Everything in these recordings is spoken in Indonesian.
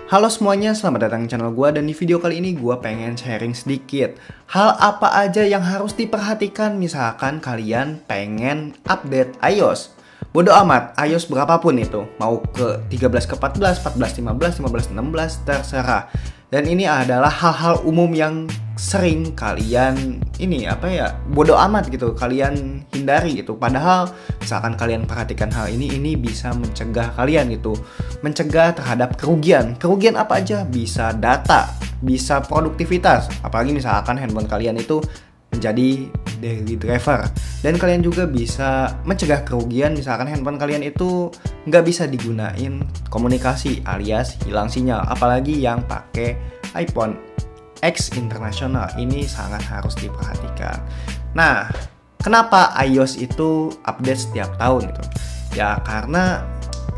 Halo semuanya, selamat datang di channel gue. Dan di video kali ini gue pengen sharing sedikit hal apa aja yang harus diperhatikan misalkan kalian pengen update iOS. Bodo amat, iOS berapapun itu, mau ke 13 ke 14, 14 15, 15 16, terserah. Dan ini adalah hal-hal umum yang sering kalian bodo amat gitu, kalian hindari gitu. Padahal misalkan kalian perhatikan hal ini bisa mencegah kalian gitu, mencegah terhadap kerugian. Kerugian apa aja? Bisa data, bisa produktivitas, apalagi misalkan handphone kalian itu menjadi daily driver. Dan kalian juga bisa mencegah kerugian misalkan handphone kalian itu nggak bisa digunain komunikasi alias hilang sinyal, apalagi yang pakai iPhone X internasional. Ini sangat harus diperhatikan. Nah, kenapa iOS itu update setiap tahun gitu? Ya karena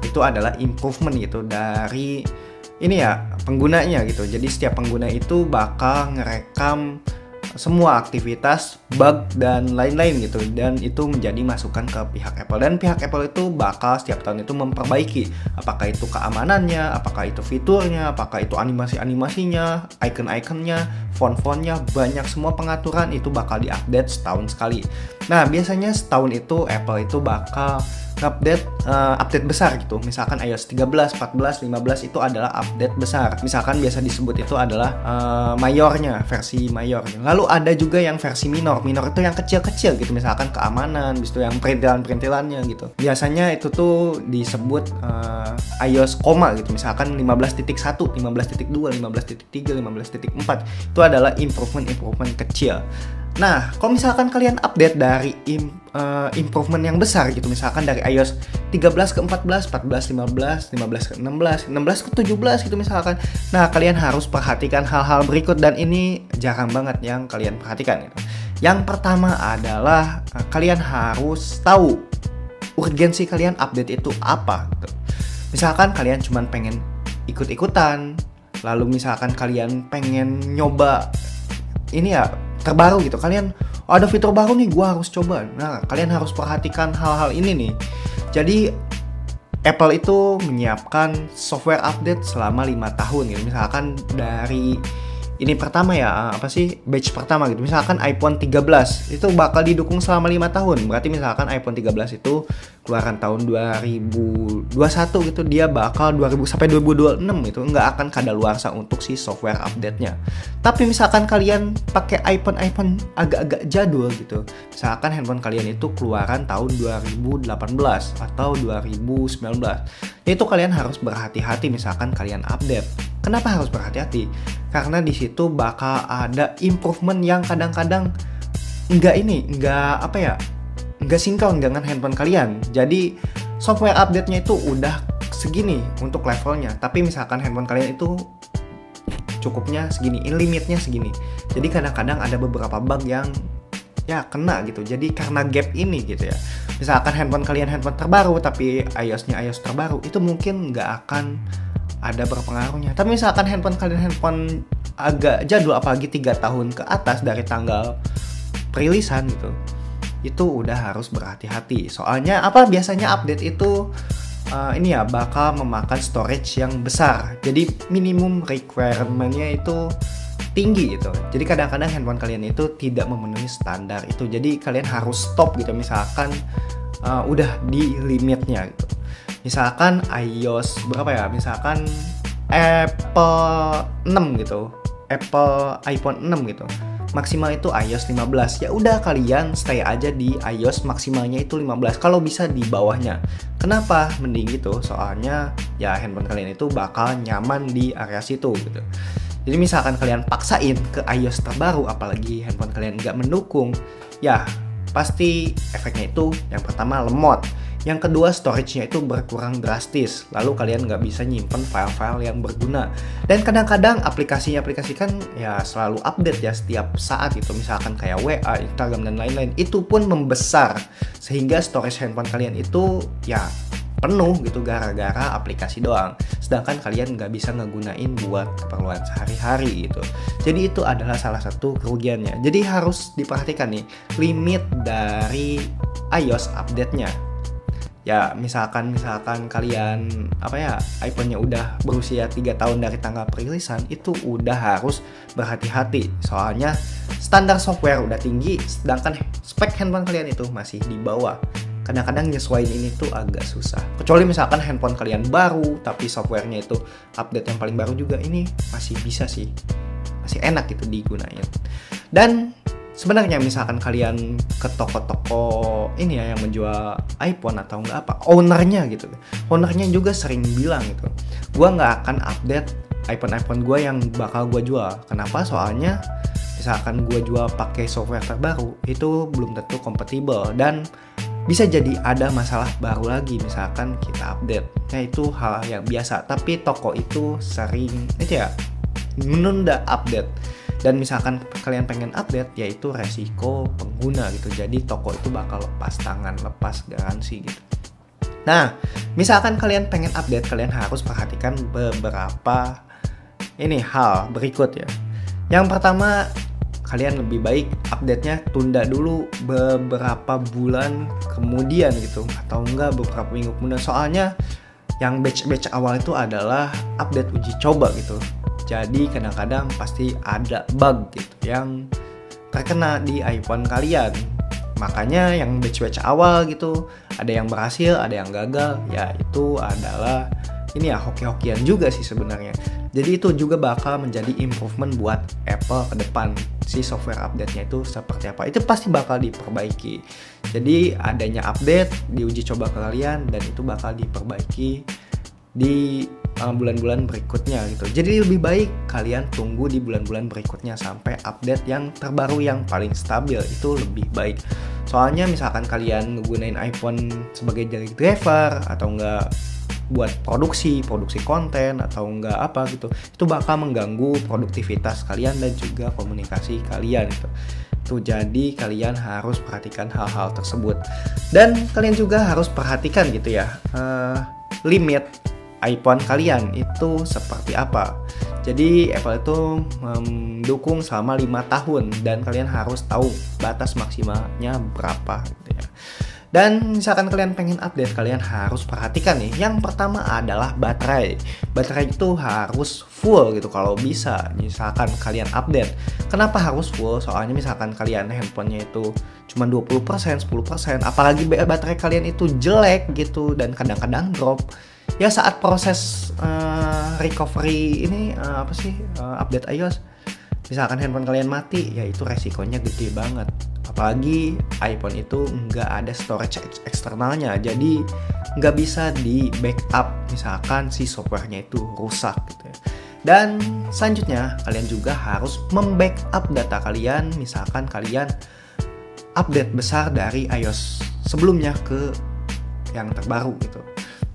itu adalah improvement gitu dari penggunanya gitu. Jadi setiap pengguna itu bakal ngerekam semua aktivitas, bug, dan lain-lain gitu. Dan itu menjadi masukan ke pihak Apple. Dan pihak Apple itu bakal setiap tahun itu memperbaiki. Apakah itu keamanannya, apakah itu fiturnya, apakah itu animasi-animasinya, icon-iconnya, font-fontnya, banyak semua pengaturan itu bakal diupdate setahun sekali. Nah, biasanya setahun itu Apple itu bakal update besar gitu. Misalkan iOS 13, 14, 15 itu adalah update besar. Misalkan biasa disebut itu adalah mayornya, versi mayornya. Lalu ada juga yang versi minor. Minor itu yang kecil-kecil gitu. Misalkan keamanan, bis itu yang perintilan-perintilannya gitu. Biasanya itu tuh disebut iOS koma gitu. Misalkan 15.1, 15.2, 15.3, 15.4. Itu adalah improvement kecil. Nah, kalau misalkan kalian update dari improvement yang besar gitu, misalkan dari iOS 13 ke 14, 14, 15, 15 ke 16, 16 ke 17 gitu misalkan. Nah, kalian harus perhatikan hal-hal berikut dan ini jarang banget yang kalian perhatikan gitu. Yang pertama adalah kalian harus tahu urgensi kalian update itu apa gitu. Misalkan kalian cuma pengen ikut-ikutan, lalu misalkan kalian pengen nyoba terbaru gitu, kalian ada fitur baru nih gua harus coba. Nah, kalian harus perhatikan hal-hal ini nih. Jadi Apple itu menyiapkan software update selama 5 tahun gitu. Misalkan dari ini pertama batch pertama gitu. Misalkan iPhone 13 itu bakal didukung selama 5 tahun. Berarti misalkan iPhone 13 itu keluaran tahun 2021 gitu, dia bakal 2000 sampai 2026 itu nggak akan kadaluarsa untuk si software update-nya. Tapi misalkan kalian pakai iPhone agak-agak jadul gitu, misalkan handphone kalian itu keluaran tahun 2018 atau 2019, itu kalian harus berhati-hati misalkan kalian update. Kenapa harus berhati-hati? Karena di situ bakal ada improvement yang kadang-kadang nggak sinkron dengan handphone kalian. Jadi software update-nya itu udah segini untuk levelnya, tapi misalkan handphone kalian itu cukupnya segini, limitnya segini. Jadi kadang-kadang ada beberapa bug yang kena gitu. Jadi karena gap ini gitu ya. Misalkan handphone kalian handphone terbaru tapi iOS-nya iOS terbaru, itu mungkin nggak akan ada berpengaruhnya. Tapi misalkan handphone kalian handphone agak jadul, apalagi 3 tahun ke atas dari tanggal perilisan gitu, itu udah harus berhati-hati. Soalnya biasanya update itu bakal memakan storage yang besar. Jadi minimum requirement-nya itu tinggi gitu. Jadi kadang-kadang handphone kalian itu tidak memenuhi standar itu. Jadi kalian harus stop gitu misalkan udah di limitnya gitu. Misalkan iOS misalkan Apple 6 gitu, iPhone 6 gitu, maksimal itu iOS 15. Ya udah, kalian stay aja di iOS maksimalnya itu 15, kalau bisa di bawahnya. Kenapa mending gitu? Soalnya handphone kalian itu bakal nyaman di area situ gitu. Jadi misalkan kalian paksain ke iOS terbaru, apalagi handphone kalian nggak mendukung, pasti efeknya itu yang pertama lemot. Yang kedua, storage-nya itu berkurang drastis. Lalu kalian nggak bisa nyimpen file-file yang berguna. Dan kadang-kadang aplikasi-aplikasi kan selalu update setiap saat itu. Misalkan kayak WA, Instagram, dan lain-lain. Itu pun membesar. Sehingga storage handphone kalian itu penuh gitu gara-gara aplikasi doang. Sedangkan kalian nggak bisa ngegunain buat keperluan sehari-hari gitu. Jadi itu adalah salah satu kerugiannya. Jadi harus diperhatikan nih limit dari iOS update-nya. Ya misalkan kalian iPhone-nya udah berusia 3 tahun dari tanggal perilisan, itu udah harus berhati-hati. Soalnya standar software udah tinggi, sedangkan spek handphone kalian itu masih di bawah. Kadang-kadang nyesuaiin ini tuh agak susah. Kecuali misalkan handphone kalian baru, tapi softwarenya itu update yang paling baru juga, ini masih bisa sih. Masih enak gitu digunain. Dan sebenarnya misalkan kalian ke toko-toko ini ya yang menjual iPhone atau enggak ownernya gitu. Ownernya juga sering bilang gitu, gua nggak akan update iPhone gue yang bakal gue jual. Kenapa? Soalnya misalkan gue jual pakai software terbaru, itu belum tentu kompatibel dan bisa jadi ada masalah baru lagi misalkan kita update. Nah itu hal yang biasa, tapi toko itu sering menunda update. Dan misalkan kalian pengen update, yaitu resiko pengguna gitu. Jadi toko itu bakal lepas tangan, lepas garansi gitu. Nah, misalkan kalian pengen update, kalian harus perhatikan beberapa hal berikut ya. Yang pertama, kalian lebih baik update-nya tunda dulu beberapa bulan kemudian gitu, atau enggak beberapa minggu kemudian. Soalnya yang batch awal itu adalah update uji coba gitu. Jadi kadang-kadang pasti ada bug gitu yang terkena di iPhone kalian. Makanya yang batch awal gitu, ada yang berhasil, ada yang gagal. Ya itu adalah hoki-hokian juga sih sebenarnya. Jadi itu juga bakal menjadi improvement buat Apple ke depan. Si software update-nya itu seperti apa, itu pasti bakal diperbaiki. Jadi adanya update, diuji coba ke kalian, dan itu bakal diperbaiki di bulan-bulan berikutnya gitu. Jadi lebih baik kalian tunggu di bulan-bulan berikutnya sampai update yang terbaru yang paling stabil, itu lebih baik. Soalnya misalkan kalian menggunakan iPhone sebagai daily driver atau enggak buat produksi konten atau enggak gitu, itu bakal mengganggu produktivitas kalian dan juga komunikasi kalian gitu. Jadi kalian harus perhatikan hal-hal tersebut. Dan kalian juga harus perhatikan gitu ya, limit iPhone kalian itu seperti apa. Jadi Apple itu mendukung selama 5 tahun dan kalian harus tahu batas maksimalnya berapa gitu ya. Dan misalkan kalian pengen update, kalian harus perhatikan nih. Yang pertama adalah baterai. Baterai itu harus full gitu kalau bisa. Misalkan kalian update. Kenapa harus full? Soalnya misalkan kalian handphonenya itu cuma 20%, 10%, apalagi baterai kalian itu jelek gitu dan kadang-kadang drop. Ya saat proses recovery update iOS, misalkan handphone kalian mati, ya itu resikonya gede banget. Apalagi iPhone itu nggak ada storage eksternalnya, jadi nggak bisa di backup misalkan si softwarenya itu rusak gitu ya. Dan selanjutnya kalian juga harus membackup data kalian, misalkan kalian update besar dari iOS sebelumnya ke yang terbaru gitu.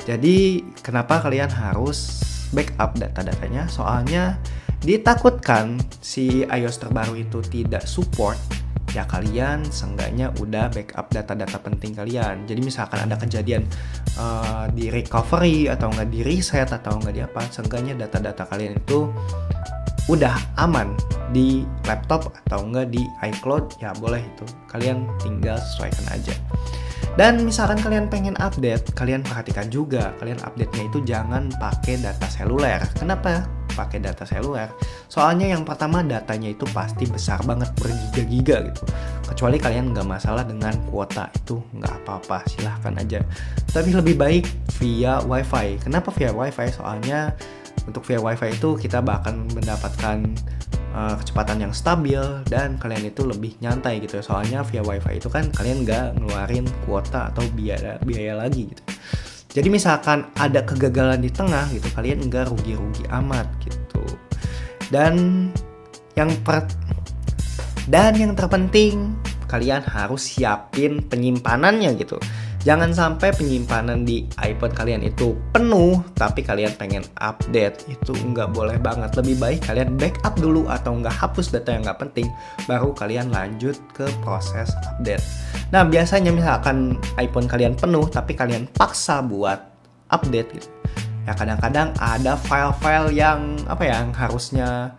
Jadi kenapa kalian harus backup data-datanya? Soalnya ditakutkan si iOS terbaru itu tidak support, ya kalian seenggaknya udah backup data-data penting kalian. Jadi misalkan ada kejadian di recovery atau nggak di reset atau nggak di apa, seenggaknya data-data kalian itu udah aman di laptop atau nggak di iCloud, ya boleh itu. Kalian tinggal sesuaikan aja. Dan misalkan kalian pengen update, kalian perhatikan juga, kalian update-nya itu jangan pakai data seluler. Kenapa pakai data seluler? Soalnya yang pertama datanya itu pasti besar banget, bergiga-giga gitu. Kecuali kalian nggak masalah dengan kuota, itu nggak apa-apa, silahkan aja. Tapi lebih baik via WiFi. Kenapa via WiFi? Soalnya untuk via WiFi itu kita bahkan mendapatkan kecepatan yang stabil dan kalian itu lebih nyantai gitu. Soalnya via WiFi itu kan kalian nggak ngeluarin kuota atau biaya lagi gitu. Jadi misalkan ada kegagalan di tengah gitu, kalian nggak rugi-rugi amat gitu. Dan yang terpenting, kalian harus siapin penyimpanannya gitu. Jangan sampai penyimpanan di iPhone kalian itu penuh, tapi kalian pengen update, itu nggak boleh banget. Lebih baik kalian backup dulu atau nggak hapus data yang nggak penting, baru kalian lanjut ke proses update. Nah biasanya misalkan iPhone kalian penuh, tapi kalian paksa buat update gitu. Ya kadang-kadang ada file-file yang yang harusnya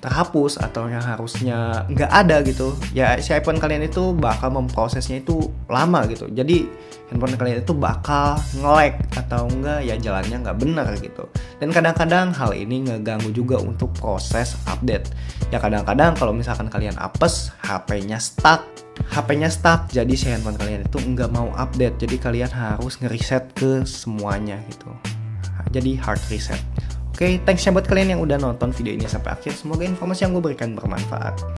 terhapus atau yang harusnya nggak ada gitu, ya si iPhone kalian itu bakal memprosesnya itu lama gitu. Jadi handphone kalian itu bakal nge-lag atau enggak ya jalannya nggak bener gitu. Dan kadang-kadang hal ini ngeganggu juga untuk proses update. Ya kadang-kadang kalau misalkan kalian apes, HP-nya stuck, jadi si handphone kalian itu nggak mau update. Jadi kalian harus nge-reset ke semuanya gitu. Jadi hard reset. Oke, thanks ya buat kalian yang udah nonton video ini sampai akhir. Semoga informasi yang gue berikan bermanfaat.